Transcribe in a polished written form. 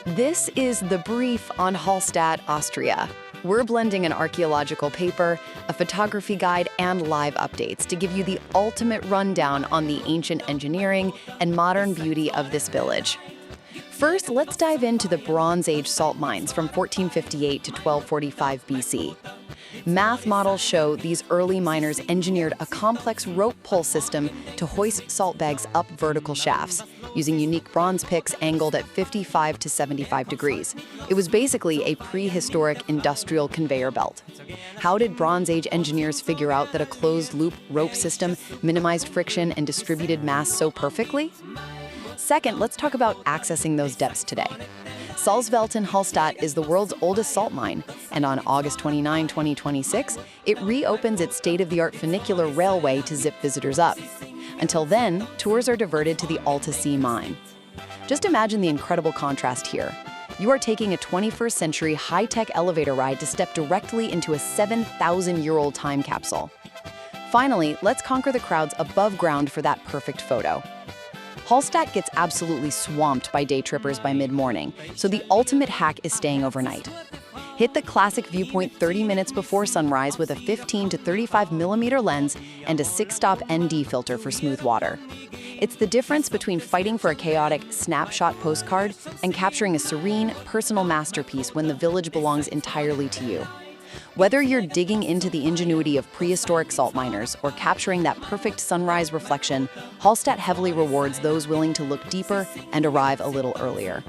This is the brief on Hallstatt, Austria. We're blending an archaeological paper, a photography guide, and live updates to give you the ultimate rundown on the ancient engineering and modern beauty of this village. First, let's dive into the Bronze Age salt mines from 1458 to 1245 BC. Math models show these early miners engineered a complex rope pull system to hoist salt bags up vertical shafts, using unique bronze picks angled at 55 to 75 degrees. It was basically a prehistoric industrial conveyor belt. How did Bronze Age engineers figure out that a closed-loop rope system minimized friction and distributed mass so perfectly? Second, let's talk about accessing those depths today. Salzwelt in Hallstatt is the world's oldest salt mine, and on August 29, 2026, it reopens its state-of-the-art funicular railway to zip visitors up. Until then, tours are diverted to the Alta Sea mine. Just imagine the incredible contrast here. You are taking a 21st century high-tech elevator ride to step directly into a 7,000-year-old time capsule. Finally, let's conquer the crowds above ground for that perfect photo. Hallstatt gets absolutely swamped by day trippers by mid-morning, so the ultimate hack is staying overnight. Hit the classic viewpoint 30 minutes before sunrise with a 15 to 35 millimeter lens and a 6-stop ND filter for smooth water. It's the difference between fighting for a chaotic snapshot postcard and capturing a serene, personal masterpiece when the village belongs entirely to you. Whether you're digging into the ingenuity of prehistoric salt miners or capturing that perfect sunrise reflection, Hallstatt heavily rewards those willing to look deeper and arrive a little earlier.